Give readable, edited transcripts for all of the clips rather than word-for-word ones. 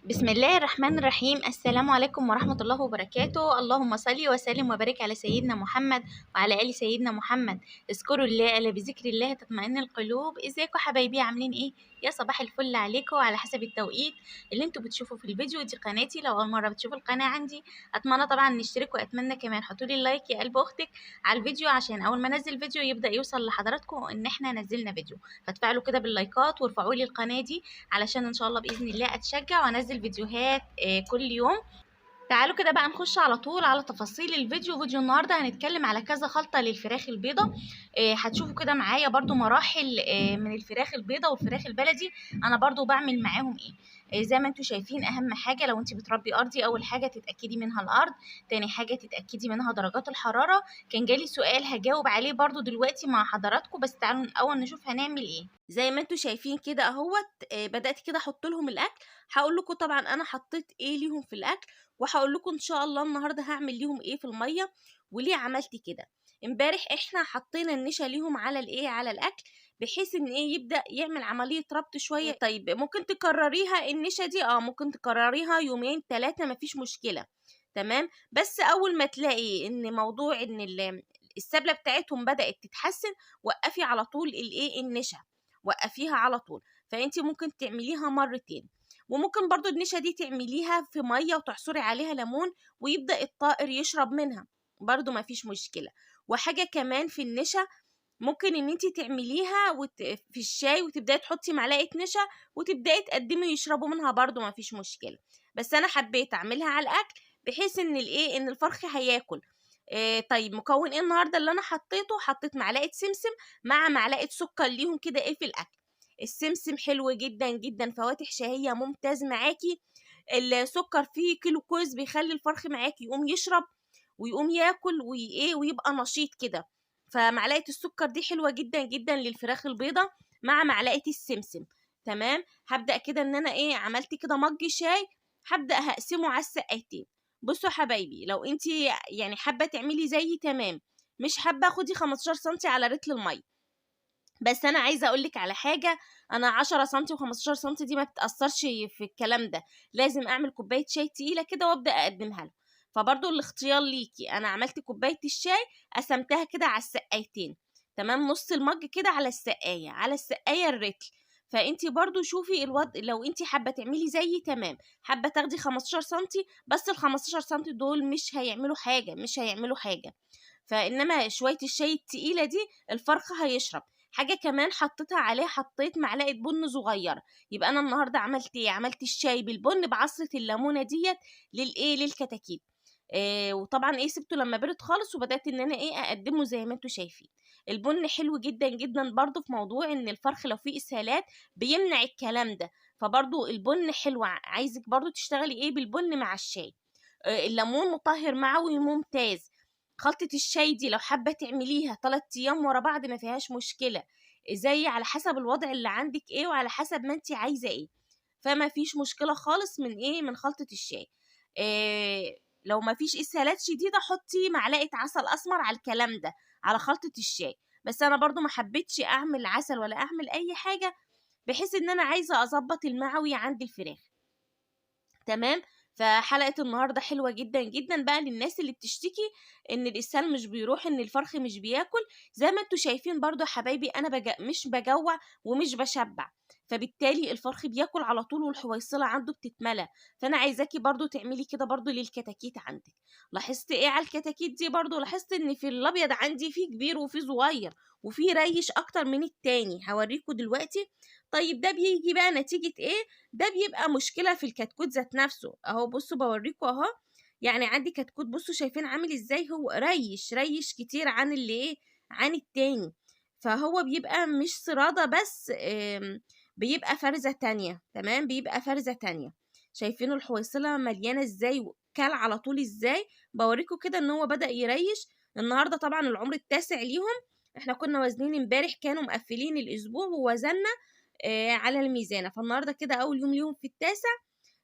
بسم الله الرحمن الرحيم. السلام عليكم ورحمة الله وبركاته. اللهم صل وسلم وبارك على سيدنا محمد وعلى آل سيدنا محمد. اذكروا الله ألا بذكر الله تطمئن القلوب. ازيكم حبايبي، عاملين ايه؟ يا صباح الفل عليكم على حسب التوقيت اللي انتوا بتشوفوا في الفيديو. دي قناتي، لو اول مرة بتشوفوا القناة عندي اتمنى طبعا نشترك، واتمنى كمان حطولي اللايك يا قلب اختك على الفيديو عشان اول ما انزل فيديو يبدأ يوصل لحضراتكم ان احنا نزلنا فيديو. فتفعلوا كده باللايكات وارفعوا لي القناة دي علشان ان شاء الله باذن الله اتشجع وانزل فيديوهات كل يوم. تعالوا كده بقى نخش على طول على تفاصيل الفيديو. فيديو النهارده هنتكلم على كذا خلطه للفراخ البيضه. هتشوفوا كده معايا برضو مراحل من الفراخ البيضه والفراخ البلدي، انا برضو بعمل معاهم ايه. زي ما انتم شايفين، اهم حاجه لو انت بتربي ارضي اول حاجه تتاكدي منها الارض، تاني حاجه تتاكدي منها درجات الحراره. كان جالي سؤال هجاوب عليه برضو دلوقتي مع حضراتكم، بس تعالوا الاول نشوف هنعمل ايه. زي ما انتم شايفين كده اهوت، بدات كده احط لهم الاكل. هقول لكم طبعا انا حطيت ايه ليهم في الاكل، وهقول لكم ان شاء الله النهارده هعمل ليهم ايه في الميه وليه عملت كده. امبارح احنا حطينا النشا ليهم على الايه، على الاكل، بحيث ان ايه يبدا يعمل عمليه ربط شويه. طيب ممكن تكرريها النشا دي، ممكن تكرريها يومين ثلاثه مفيش مشكله. تمام، بس اول ما تلاقي ان موضوع ان السبله بتاعتهم بدات تتحسن، وقفي على طول الايه، النشا، وقفيها على طول. فانت ممكن تعمليها مرتين، وممكن برضو النشا دي تعمليها في ميه وتعصري عليها ليمون ويبدأ الطائر يشرب منها، برضو ما فيش مشكلة. وحاجة كمان في النشا، ممكن ان انت تعمليها في الشاي وتبداي تحطي معلقة نشا وتبداي تقدمي يشربوا منها، برضو ما فيش مشكلة. بس انا حبيت اعملها على الاكل بحيث ان الايه، ان الفرخ هياكل. طيب مكون ايه النهارده اللي انا حطيته؟ حطيت معلقة سمسم مع معلقة سكر ليهم كده ايه في الاكل. السمسم حلو جدا جدا، فواتح شهية ممتاز معاكي. السكر فيه كيلو كويس بيخلي الفرخ معاكي يقوم يشرب ويقوم ياكل وايه ويبقى نشيط كده. فمعلقة السكر دي حلوة جدا جدا للفراخ البيضة مع معلقة السمسم. تمام، هبدأ كده ان انا ايه، عملت كده مج شاي، هبدأ هقسمه على السقايتين. بصوا حبايبي، لو انتي يعني حابة تعملي زيي تمام، مش حابة خدي 15 سنتي على رتل المية. بس انا عايزه اقول لك على حاجه، انا 10 سنتي و15 سنتي دي ما بتاثرش في الكلام ده، لازم اعمل كوبايه شاي تقيله كده وابدا اقدمها له. فبرضو الاختيار ليكي، انا عملت كوبايه الشاي قسمتها كده على السقايتين. تمام، نص المج كده على السقايه، على السقايه الرتل. فانتي برضو شوفي الوضع، لو انتي حابه تعملي زيي تمام، حابه تاخدي 15 سنتي بس، ال 15 سنتي دول مش هيعملوا حاجه، مش هيعملوا حاجه. فانما شويه الشاي التقيله دي الفرخ هيشرب. حاجه كمان حطيتها عليه، حطيت معلقه بن صغيره. يبقى انا النهارده عملت ايه؟ عملت الشاي بالبن بعصره الليمونه ديت للايه، للكتاكيت. وطبعا ايه، سبته لما برد خالص وبدات ان انا ايه اقدمه زي ما انتم شايفين. البن حلو جدا جدا برضو في موضوع ان الفرخ لو فيه اسهالات بيمنع الكلام ده. فبرضو البن حلو، عايزك برضو تشتغلي ايه بالبن مع الشاي. الليمون مطهر معوي ممتاز. خلطة الشاي دي لو حابة تعمليها 3 أيام ورا بعض ما فيهاش مشكلة، زي على حسب الوضع اللي عندك ايه وعلى حسب ما انت عايزة ايه. فما فيش مشكلة خالص من ايه، من خلطة الشاي. لو ما فيش اسهالات شديدة حطي معلقة عسل اسمر على الكلام ده، على خلطة الشاي. بس انا برضو ما حبيتش اعمل عسل ولا اعمل اي حاجة، بحيث ان انا عايزة اظبط المعوي عند الفراخ. تمام. فحلقة النهاردة حلوة جدا جدا بقى للناس اللي بتشتكي ان الاسهال مش بيروح، ان الفرخ مش بياكل. زي ما انتوا شايفين برضو يا حبايبي، انا مش بجوع ومش بشبع، فبالتالي الفرخ بياكل على طول والحويصلة عنده بتتملى. فانا عايزاكي برضو تعملي كده برضو للكتاكيت عندك. لاحظت ايه على الكتاكيت دي؟ برضو لاحظت ان في الابيض عندي فيه كبير وفيه صغير وفيه ريش اكتر من التاني، هوريكم دلوقتي. طيب ده بيجي بقى نتيجة ايه؟ ده بيبقى مشكلة في الكتكوت ذات نفسه اهو. بصوا بوريكم اهو، يعني عندي كتكوت بصوا شايفين عامل ازاي، هو ريش كتير عن اللي ايه، عن التاني. فهو بيبقى مش صرادة بس، بيبقى فرزة تانية. تمام، بيبقى فرزة تانية. شايفين الحويصلة مليانة ازاي وكل على طول ازاي؟ بوريكم كده ان هو بدأ يريش. النهاردة طبعا العمر التاسع ليهم، احنا كنا وزنين امبارح، كانوا مقفلين الاسبوع ووزنا على الميزانة. فالنهاردة كده أول يوم ليهم في التاسع.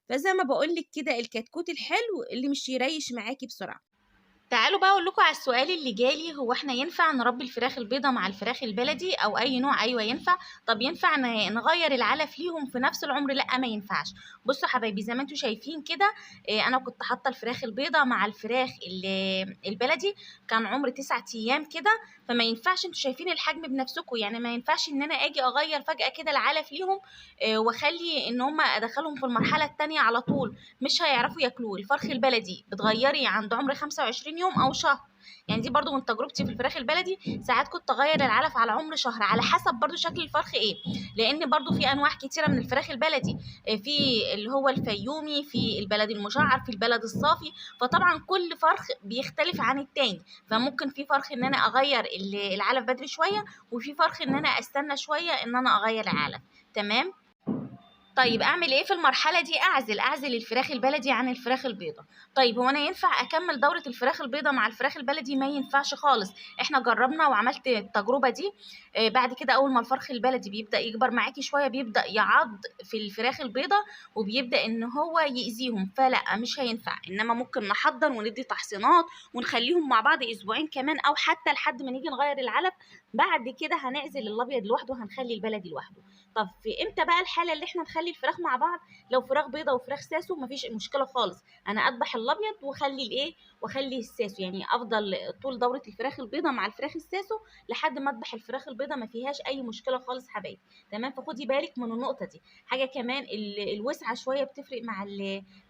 فزي ما بقولك كده، الكتكوت الحلو اللي مش يريش معاكي بسرعة. تعالوا بقى اقول لكم على السؤال اللي جالي، هو احنا ينفع نربي الفراخ البيضة مع الفراخ البلدي او اي نوع؟ ايوه ينفع. طب ينفع نغير العلف ليهم في نفس العمر؟ لا ما ينفعش. بصوا حبايبي، زي ما انتم شايفين كده، انا كنت حاطه الفراخ البيضة مع الفراخ البلدي، كان عمر 9 ايام كده. فما ينفعش، انتوا شايفين الحجم بنفسكم، يعني ما ينفعش ان انا اجي اغير فجأة كده العلف ليهم واخلي ان هم ادخلهم في المرحلة التانية على طول، مش هيعرفوا ياكلوه. الفرخ البلدي بتغيري عند عمر 25 يوم او شهر، يعني دي برضو من تجربتي في الفراخ البلدي، ساعات كنت اغير العلف على عمر شهر على حسب برضو شكل الفرخ ايه، لان برضو في انواع كتيره من الفراخ البلدي، في اللي هو الفيومي، في البلدي المشعر، في البلد الصافي. فطبعا كل فرخ بيختلف عن التاني، فممكن في فرخ ان انا اغير العلف بدري شويه، وفي فرخ ان انا استنى شويه ان انا اغير العلف. تمام. طيب اعمل ايه في المرحله دي؟ اعزل الفراخ البلدي عن الفراخ البيضاء. طيب هو انا ينفع اكمل دوره الفراخ البيضاء مع الفراخ البلدي؟ ما ينفعش خالص. احنا جربنا وعملت التجربه دي. بعد كده اول ما الفرخ البلدي بيبدا يكبر معاكي شويه، بيبدا يعض في الفراخ البيضاء وبيبدا ان هو يأذيهم، فلا مش هينفع. انما ممكن نحضر وندي تحصينات ونخليهم مع بعض اسبوعين كمان، او حتى لحد ما نيجي نغير العلف. بعد كده هنعزل الابيض لوحده وهنخلي البلدي لوحده. طب في امتى بقى الحاله اللي احنا نخلي الفراخ مع بعض؟ لو فراخ بيضه وفراخ ساسو مفيش مشكله خالص، انا اذبح الابيض واخلي الايه واخلي الساسو، يعني افضل طول دوره الفراخ البيضه مع الفراخ الساسو لحد ما اذبح الفراخ البيضه، ما فيهاش اي مشكله خالص حبايبي. تمام. فخدي بالك من النقطه دي. حاجه كمان، الوسعه شويه بتفرق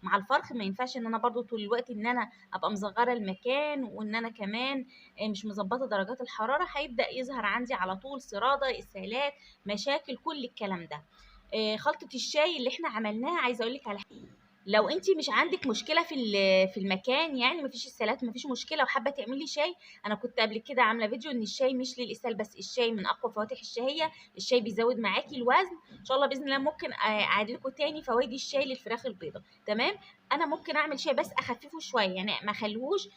مع الفرخ. ما ينفعش ان انا برضو طول الوقت ان انا ابقى مصغره المكان، وان انا كمان مش مظبطه درجات الحراره، هيبدا يظهر عندي على طول صراده، اسهالات، مشاكل، كل الكلام ده. خلطة الشاي اللي احنا عملناها، عايزه اقول لك على حاجه. لو انت مش عندك مشكله في المكان، يعني مفيش اسهالات مفيش مشكله، وحابه تعملي شاي، انا كنت قبل كده عامله فيديو ان الشاي مش للاسهال بس، الشاي من اقوى فواتح الشهيه، الشاي بيزود معاكي الوزن. ان شاء الله باذن الله ممكن اعيد لكم تاني فوائد الشاي للفراخ البيضاء. تمام. انا ممكن اعمل شاي بس اخففه شويه، يعني ما اخليهوش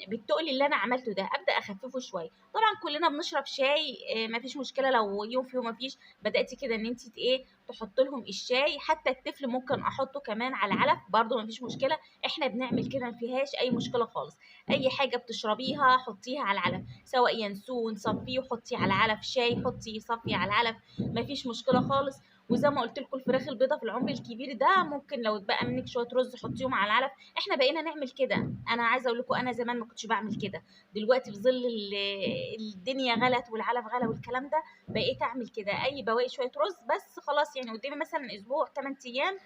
بالتقل اللي انا عملته ده، ابدا اخففه شويه. طبعا كلنا بنشرب شاي، مفيش مشكله لو يوم في يوم مفيش، بداتي كده ان انت ايه تحط لهم الشاي. حتى الطفل ممكن احطه كمان على العلف برده مفيش مشكله، احنا بنعمل كده مفيهاش اي مشكله خالص. اي حاجه بتشربيها حطيها على العلف، سواء ينسون صفيه وحطيه على العلف، شاي حطي صفي على العلف، مفيش مشكله خالص. وزي ما قلت لكم الفراخ البيضاء في العمر الكبير ده، ممكن لو اتبقى منك شويه رز حطيهم على العلف. احنا بقينا نعمل كده. انا عايزه اقول لكم انا زمان ما كنتش بعمل كده، دلوقتي في ظل الدنيا غلت والعلف غلا والكلام ده، بقيت اعمل كده. اي بواقي شويه رز بس خلاص، يعني قدامي مثلا اسبوع 8 ايام،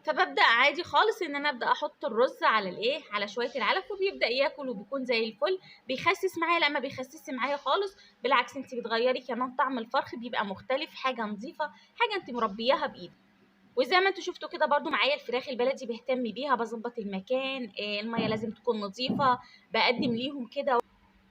فببدا عادي خالص ان انا ابدا احط الرز على الايه على شويه العلف، وبيبدا ياكل وبيكون زي الفل. بيخسس معايا؟ لا ما بيخسسش معايا خالص، بالعكس انت بتغيري كمان طعم الفرخ، بيبقى مختلف، حاجه نظيفه، حاجه انت مربياها بايدك. وزي ما انتوا شفتوا كده برضو معايا الفراخ البلدي بهتم بيها، بظبط المكان، الميه لازم تكون نظيفه، بقدم ليهم كده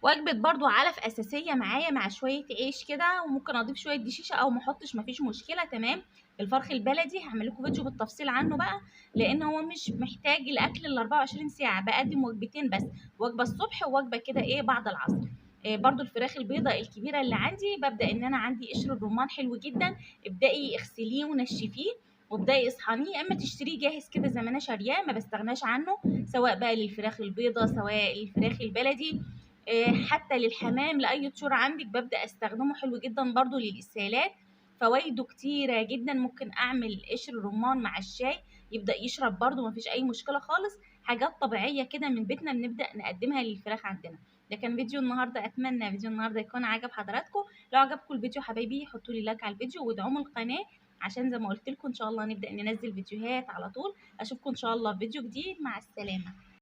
وجبة برضو علف أساسية معايا مع شوية عيش كده، وممكن أضيف شوية دشيشة أو محطش مفيش مشكلة. تمام. الفرخ البلدي هعمل لكم فيديو بالتفصيل عنه بقى، لأن هو مش محتاج الأكل ال 24 ساعة، بقدم وجبتين بس، وجبة الصبح ووجبة كده إيه بعد العصر. برضو الفراخ البيضاء الكبيرة اللي عندي، ببدأ إن أنا عندي قشر الرمان حلو جدا، ابدأي اغسليه ونشفيه وابدأي اصحنيه، اما تشتريه جاهز كده زي ما انا شارياه ما بستغناش عنه، سواء بقى للفراخ البيضاء سواء للفراخ البلدي، حتى للحمام لاي طيور عندك ببدا استخدمه، حلو جدا برضو للاسهالات، فوائده كتيره جدا. ممكن اعمل قشر رمان مع الشاي يبدا يشرب برضو مفيش اي مشكله خالص، حاجات طبيعيه كده من بيتنا بنبدا نقدمها للفراخ عندنا. ده كان فيديو النهارده، اتمنى فيديو النهارده يكون عجب حضراتكم. لو عجبكم الفيديو حبايبي حطوا لي لايك على الفيديو وادعموا القناه، عشان زي ما قلت لكم ان شاء الله نبدا ننزل فيديوهات على طول. اشوفكم ان شاء الله في فيديو جديد، مع السلامه.